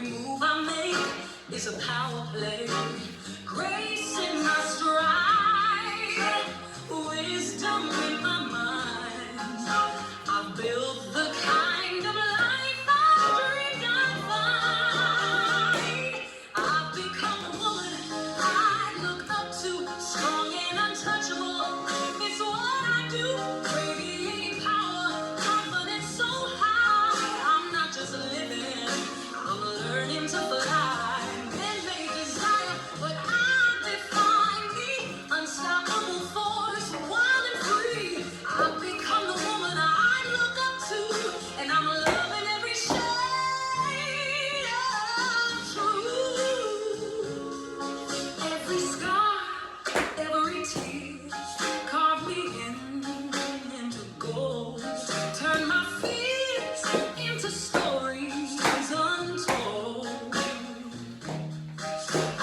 Every move I make is a power play. Grace in my stride, wisdom in my mind. I've built the kind of life I dreamed I'd find. I've become a woman I look up to, strong and untouchable. It's what I do, radiating power, confidence so high. I'm not just living, I'm learning to fly. Men may desire, but I define the unstoppable force, wild and free. I've become the woman I look up to, and I'm loving every shade of truth. Every scar, every tear, carve me into gold. Turn my fears into stories untold.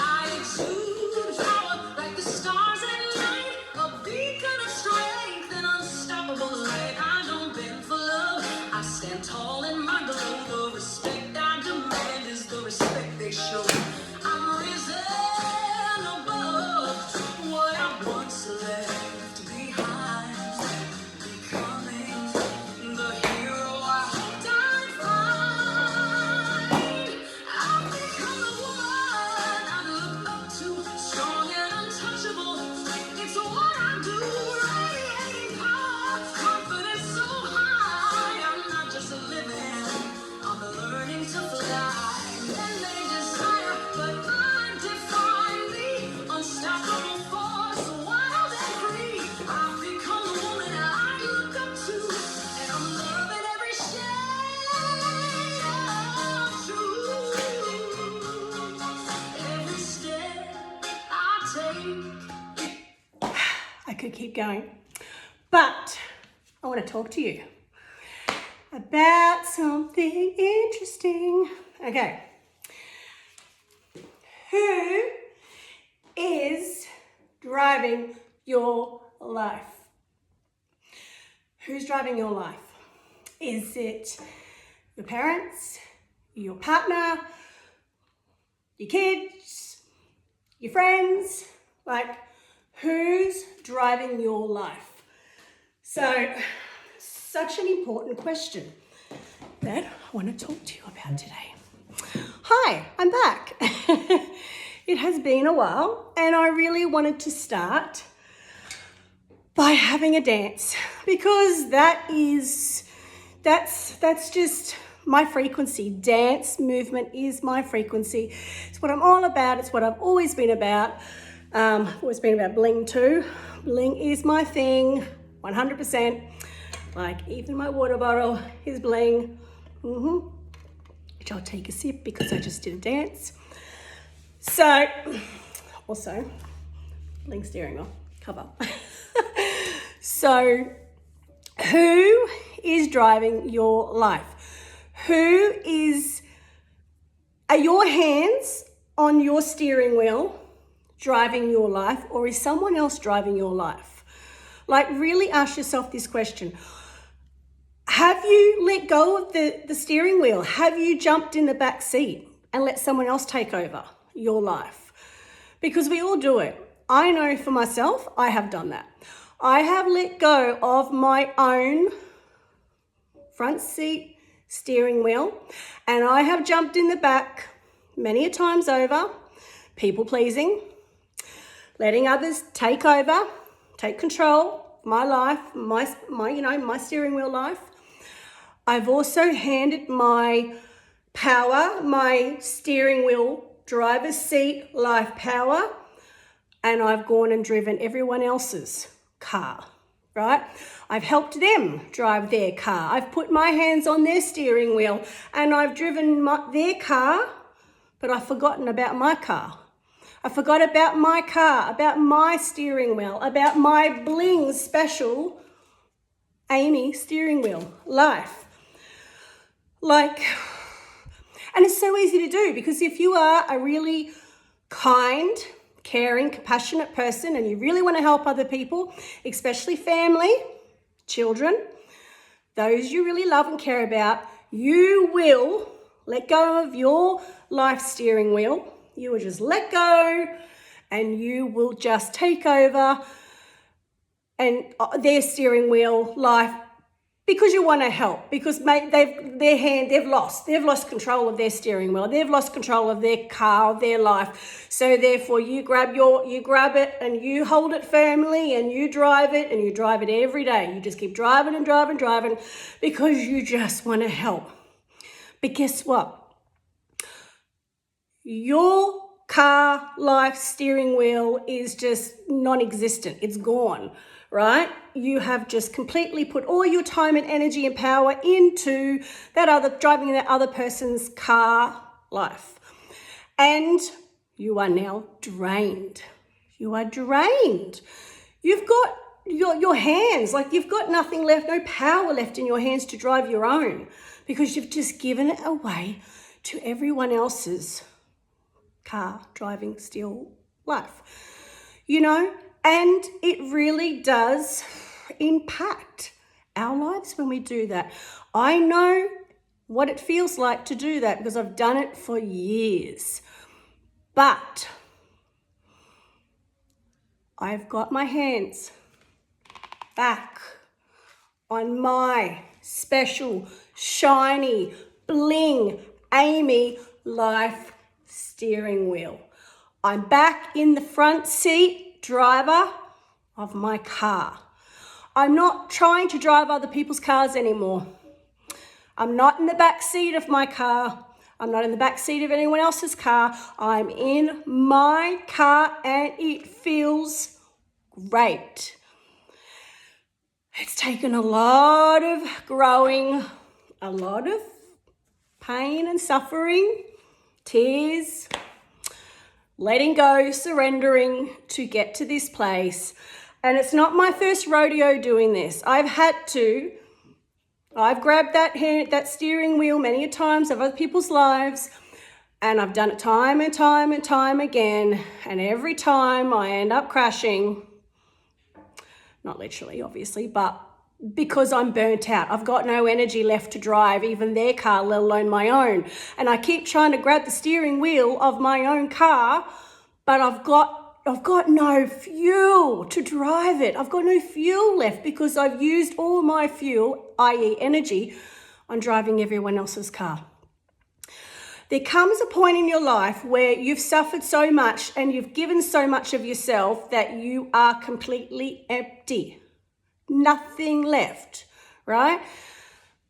I exude power like the stars at night, a beacon of strength and unstoppable light. I don't bend for love, I stand tall in my glow. The respect I demand is the respect they show. I'm risen above what I once left behind, becoming the hero I hoped I'd find. I've become the woman I look up to, strong and untouchable. It's what I do, radiating power, confidence so high. I'm not just living, I'm learning to fly. Men may desire, but I define the unstoppable force, wild and free. I've become the woman I look up to, and I'm loving every shade of truth. Every step I take. I could keep going, but I want to talk to you about something interesting. Okay. Who is driving your life? Who's driving your life? Is it your parents, your partner, your kids, your friends? Like, who's driving your life? So, such an important question that I want to talk to you about today. Hi, I'm back. It has been a while, and I really wanted to start by having a dance, because that's just my frequency. Dance movement is my frequency. It's what I'm all about. It's what I've always been about. Always been about bling too. Bling is my thing, 100%. Like, even my water bottle is bling. Which I'll take a sip because I just did a dance. So, also, bling steering wheel cover. So, who is driving your life? Are your hands on your steering wheel driving your life, or is someone else driving your life? Like, really ask yourself this question. Have you let go of the steering wheel? Have you jumped in the back seat and let someone else take over your life? Because we all do it. I know for myself, I have done that. I have let go of my own front seat steering wheel, and I have jumped in the back many a times over, people pleasing, letting others take over, take control of my life, my steering wheel life. I've also handed my power, my steering wheel, driver's seat, life power, and I've gone and driven everyone else's car, right? I've helped them drive their car. I've put my hands on their steering wheel and I've driven their car, but I've forgotten about my car. I forgot about my car, about my steering wheel, about my bling special Amy steering wheel life. And it's so easy to do, because if you are a really kind, caring, compassionate person and you really want to help other people, especially family, children, those you really love and care about, you will Let go of your life steering wheel. You will just let go and you will just take over and their steering wheel life, because you want to help, because mate, they've lost control of their steering wheel. They've lost control of their car, of their life. So therefore you grab it and you hold it firmly and you drive it, and you drive it every day. You just keep driving and driving because you just want to help. But guess what? Your car life steering wheel is just non-existent. It's gone, right? You have just completely put all your time and energy and power into driving that other person's car life. And you are now drained. You are drained. You've got your hands, like you've got nothing left, no power left in your hands to drive your own, because you've just given it away to everyone else's car driving still life, and it really does impact our lives when we do that. I know what it feels like to do that because I've done it for years, but I've got my hands back on my special, shiny, bling, Amy life steering wheel. I'm back in the front seat driver of my car. I'm not trying to drive other people's cars anymore. I'm not in the back seat of my car. I'm not in the back seat of anyone else's car. I'm in my car and it feels great. It's taken a lot of growing, a lot of pain and suffering, tears, letting go, surrendering to get to this place. And it's not my first rodeo doing this. I've grabbed that steering wheel many a times of other people's lives, and I've done it time and time and time again. And every time I end up crashing, not literally, obviously, but because I'm burnt out. I've got no energy left to drive even their car, let alone my own. And I keep trying to grab the steering wheel of my own car, but I've got no fuel to drive it. I've got no fuel left because I've used all my fuel, i.e. energy, on driving everyone else's car. There comes a point in your life where you've suffered so much and you've given so much of yourself that you are completely empty. Nothing left, right?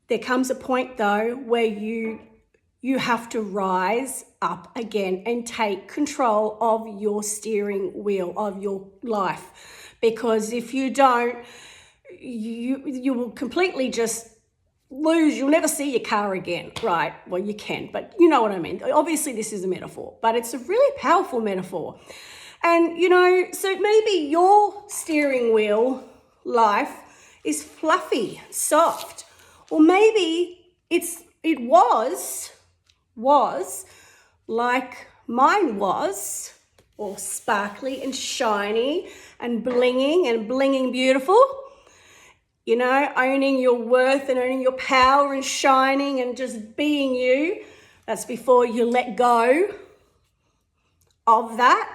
There comes a point though where you have to rise up again and take control of your steering wheel of your life, because if you don't, you will completely just lose. You'll never see your car again, right? Well, you can, but you know what I mean. Obviously this is a metaphor, but it's a really powerful metaphor. And so maybe your steering wheel life is fluffy, soft, or maybe it was like mine was, or sparkly and shiny and blinging beautiful. Owning your worth and owning your power and shining and just being you. That's before you let go of that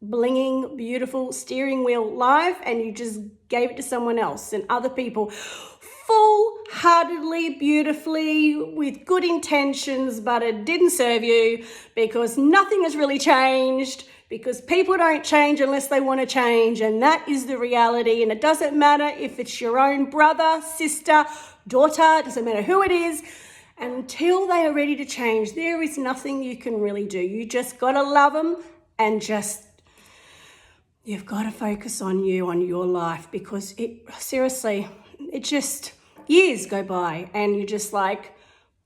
blinging, beautiful steering wheel life and you just gave it to someone else and other people full-heartedly, beautifully, with good intentions, but it didn't serve you because nothing has really changed, because people don't change unless they want to change, and that is the reality. And it doesn't matter if it's your own brother, sister, daughter, it doesn't matter who it is. Until they are ready to change, there is nothing you can really do. You just got to love them and you've got to focus on you, on your life, because years go by and you're just like,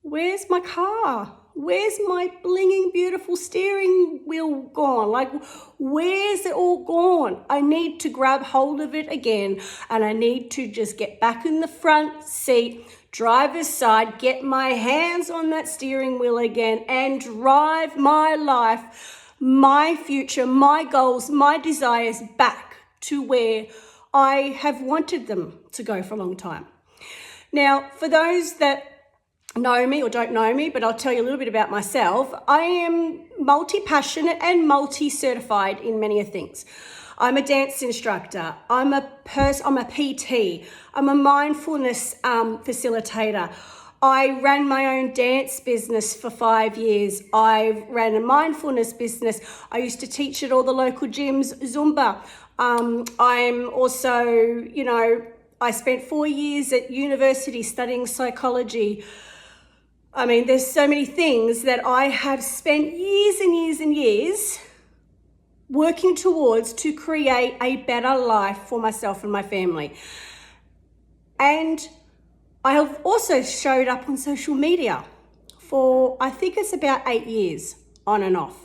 where's my car? Where's my blinging, beautiful steering wheel gone? Like, where's it all gone? I need to grab hold of it again, and I need to just get back in the front seat, driver's side, get my hands on that steering wheel again and drive my life, my future, my goals, my desires back to where I have wanted them to go for a long time. Now, for those that know me or don't know me, but I'll tell you a little bit about myself. I am multi-passionate and multi-certified in many things. I'm a dance instructor. I'm a PT. I'm a mindfulness facilitator. I ran my own dance business for 5 years. I ran a mindfulness business. I used to teach at all the local gyms, Zumba. I'm also, I spent 4 years at university studying psychology. I mean, there's so many things that I have spent years and years and years working towards to create a better life for myself and my family. And I have also showed up on social media for, I think it's about 8 years, on and off.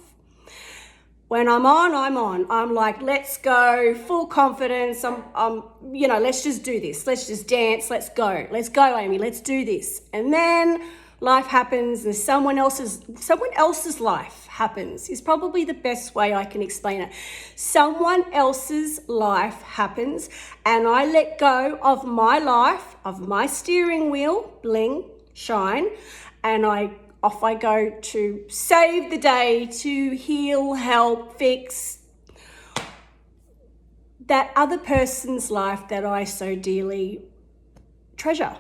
When I'm on, I'm on. I'm like, let's go, full confidence. Let's just do this. Let's just dance. Let's go. Let's go, Amy. Let's do this. And then life happens, and someone else's life happens is probably the best way I can explain it. Someone else's life happens, and I let go of my life, of my steering wheel, bling, shine, and off I go to save the day, to heal, help, fix that other person's life that I so dearly treasure.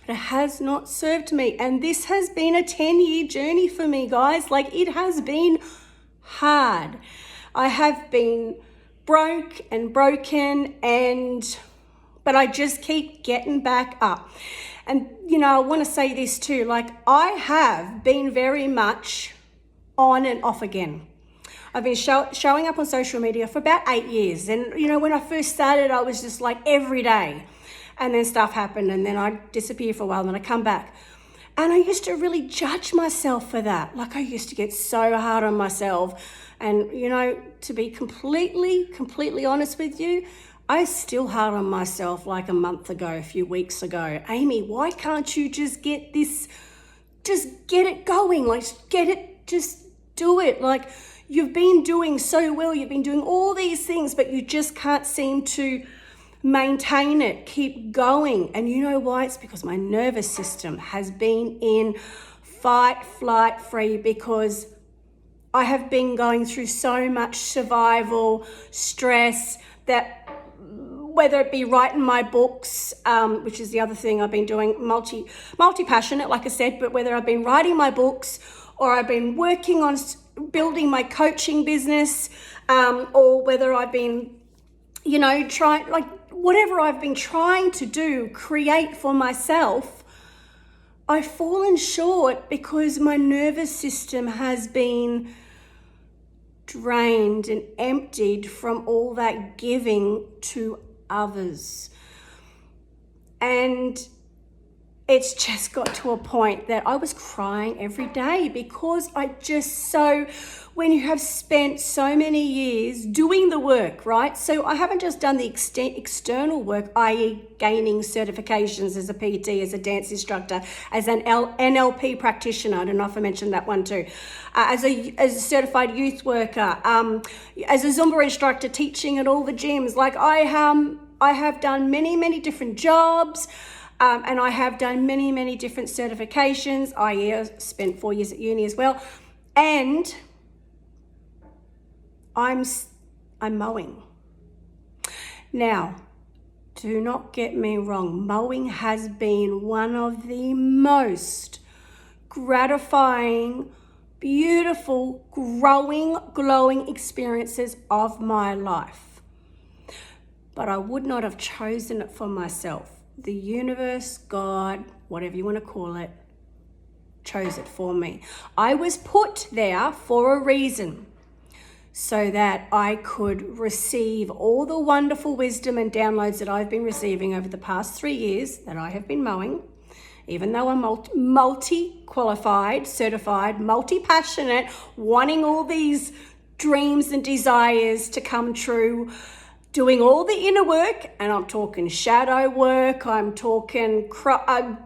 But it has not served me. And this has been a 10-year journey for me, guys. Like, it has been hard. I have been broke and broken, but I just keep getting back up. And, I want to say this too. Like, I have been very much on and off again. I've been showing up on social media for about 8 years. And, when I first started, I was just like every day. And then stuff happened, and then I'd disappear for a while, and then I'd come back. And I used to really judge myself for that. Like, I used to get so hard on myself. And, to be completely honest with you, I was still hard on myself like a month ago, a few weeks ago. Amy, why can't you just get it going? Like, just do it. Like, you've been doing so well. You've been doing all these things, but you just can't seem to maintain it, keep going. And you know why? It's because my nervous system has been in fight, flight, free, because I have been going through so much survival, stress, that whether it be writing my books, which is the other thing I've been doing, multi-passionate, like I said, but whether I've been writing my books or I've been working on building my coaching business, or whether I've been whatever I've been trying to do, create for myself, I've fallen short because my nervous system has been drained and emptied from all that giving to others. And it's just got to a point that I was crying every day, because when you have spent so many years doing the work, right? So I haven't just done the external work, i.e. gaining certifications as a PT, as a dance instructor, as an NLP practitioner. I don't know if I mentioned that one too. As a certified youth worker, as a Zumba instructor, teaching at all the gyms. Like, I have done many different jobs. And I have done many different certifications. I spent 4 years at uni as well. And I'm mowing. Now, do not get me wrong. Mowing has been one of the most gratifying, beautiful, glowing experiences of my life. But I would not have chosen it for myself. The universe, God, whatever you want to call it, chose it for me. I was put there for a reason, so that I could receive all the wonderful wisdom and downloads that I've been receiving over the past 3 years that I have been mowing. Even though I'm multi-qualified, certified, multi-passionate, wanting all these dreams and desires to come true, doing all the inner work, and I'm talking shadow work, I'm talking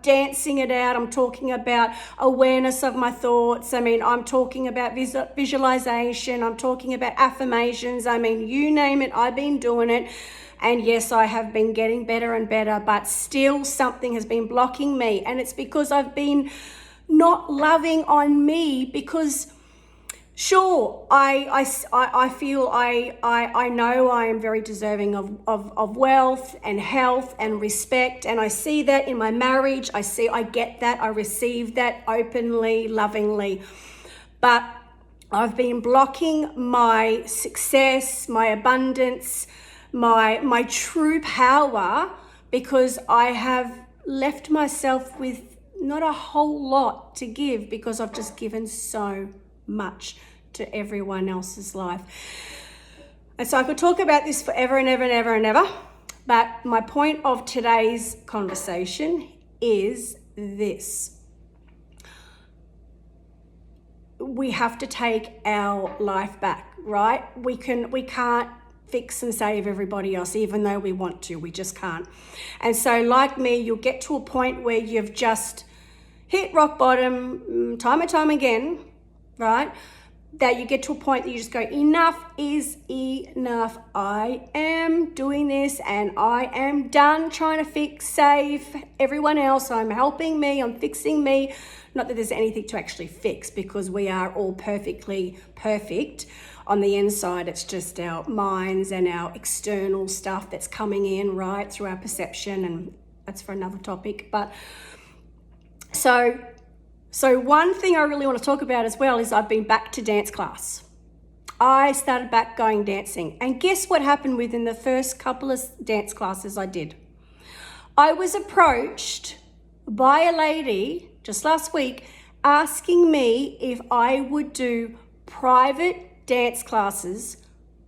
dancing it out, I'm talking about awareness of my thoughts, I'm talking about visualization, I'm talking about affirmations, you name it, I've been doing it. And yes, I have been getting better and better, but still something has been blocking me. And it's because I've been not loving on me, because sure, I feel I know I am very deserving of wealth and health and respect, and I see that in my marriage. I get that, I receive that openly, lovingly, but I've been blocking my success, my abundance, my true power, because I have left myself with not a whole lot to give, because I've just given so much to everyone else's life. And so I could talk about this forever and ever and ever and ever, but my point of today's conversation is this: we have to take our life back, right? We can't fix and save everybody else, even though we want to. We just can't. And so, like me, you'll get to a point where you've just hit rock bottom time and time again, right? That you get to a point that you just go, enough is enough. I am doing this and I am done trying to fix, save everyone else. I'm helping me, I'm fixing me. Not that there's anything to actually fix, because we are all perfectly perfect on the inside. It's just our minds and our external stuff that's coming in, right, through our perception, and that's for another topic. But so one thing I really want to talk about as well is I've been back to dance class. I started back going dancing, and guess what happened within the first couple of dance classes I did? I was approached by a lady just last week asking me if I would do private dance classes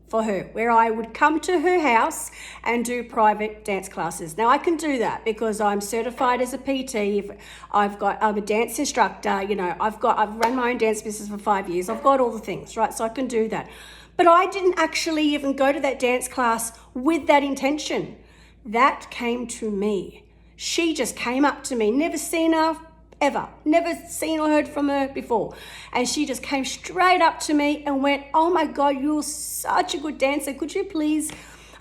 for her, where I would come to her house and do private dance classes. Now I can do that because I'm certified as a PT. I'm a dance instructor, you know, I've run my own dance business for 5 years. I've got all the things, right? So I can do that. But I didn't actually even go to that dance class with that intention. That came to me. She just came up to me, never seen her ever, never seen or heard from her before. And she just came straight up to me and went, oh my God, you're such a good dancer. Could you please,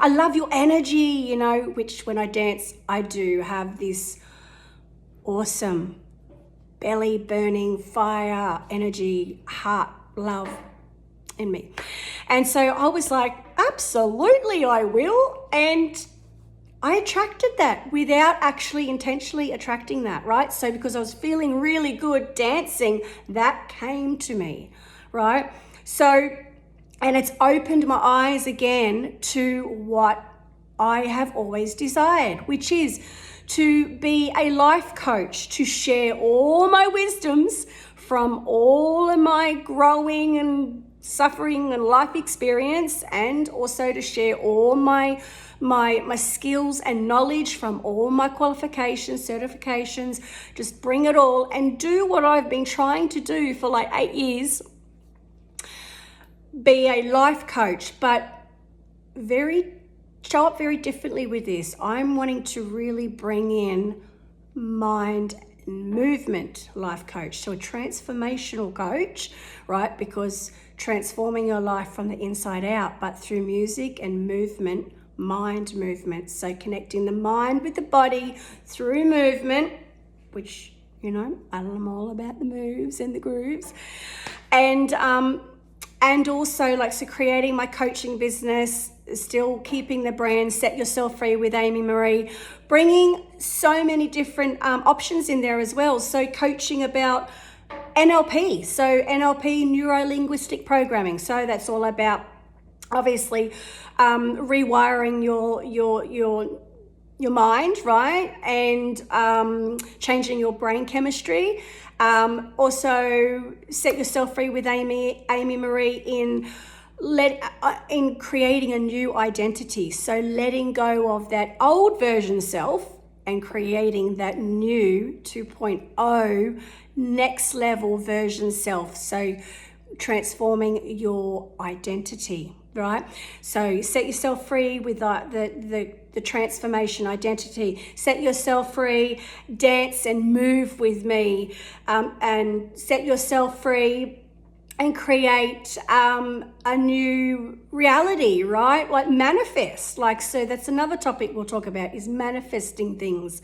I love your energy, you know, which when I dance, I do have this awesome belly burning fire, energy, heart, love in me. And so I was like, absolutely, I will. And I attracted that without actually intentionally attracting that, right? So because I was feeling really good dancing, that came to me, right? So, and it's opened my eyes again to what I have always desired, which is to be a life coach, to share all my wisdoms from all of my growing and suffering and life experience, and also to share all my skills and knowledge from all my qualifications, certifications, just bring it all and do what I've been trying to do for like 8 years, be a life coach, but show up very differently with this. I'm wanting to really bring in mind and movement life coach, so a transformational coach, right? Because transforming your life from the inside out, but through music and movement, mind movement. So connecting the mind with the body through movement, which, you know, I'm all about the moves and the grooves. And also like, so creating my coaching business, still keeping the brand Set Yourself Free with Amy Marie, bringing so many different options in there as well. So coaching about NLP, so NLP, neuro-linguistic programming. So that's all about obviously rewiring your mind, right? And changing your brain chemistry. Also Set Yourself Free with Amy Marie in creating a new identity. So letting go of that old version self and creating that new 2.0 next level version self. So transforming your identity, right? So set yourself free with the transformation identity. Set yourself free, dance and move with me, and set yourself free and create a new reality, right? Like manifest. Like, so that's another topic we'll talk about, is manifesting things.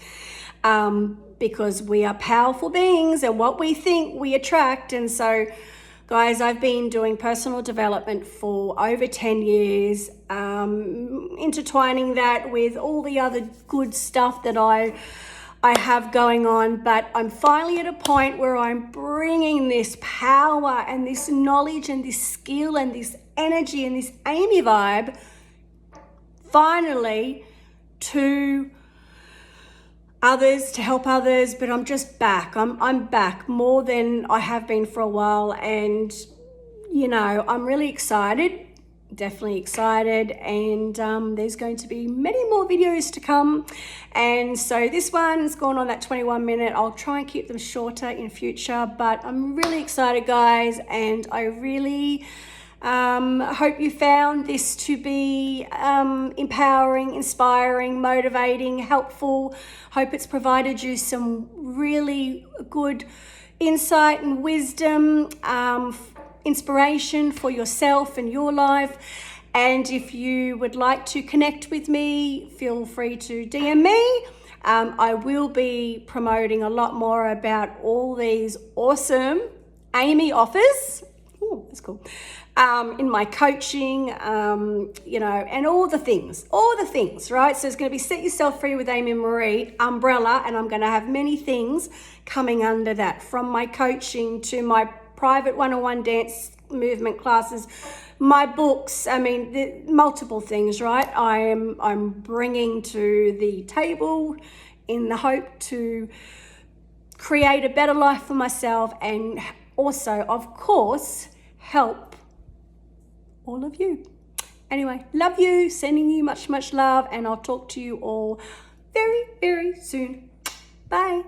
Because we are powerful beings, and what we think we attract. And so, guys, I've been doing personal development for over 10 years, intertwining that with all the other good stuff that I have going on, but I'm finally at a point where I'm bringing this power and this knowledge and this skill and this energy and this Amy vibe finally to others, to help others. But I'm just back. I'm back more than I have been for a while, and you know, I'm really excited. Definitely excited, and there's going to be many more videos to come. And so this one's gone on that 21 minute. I'll try and keep them shorter in future, but I'm really excited, guys, and I really hope you found this to be empowering, inspiring, motivating, helpful. Hope it's provided you some really good insight and wisdom, inspiration for yourself and your life. And if you would like to connect with me, feel free to DM me. I will be promoting a lot more about all these awesome Amy offers. Oh, that's cool. In my coaching, you know, and all the things, right? So it's going to be Set Yourself Free with Amy Marie umbrella, and I'm going to have many things coming under that, from my coaching to my private one-on-one dance movement classes, my books. I mean, the multiple things, right? I'm bringing to the table in the hope to create a better life for myself, and also, of course, help all of you. Anyway, love you, sending you much, much love, and I'll talk to you all very, very soon. Bye.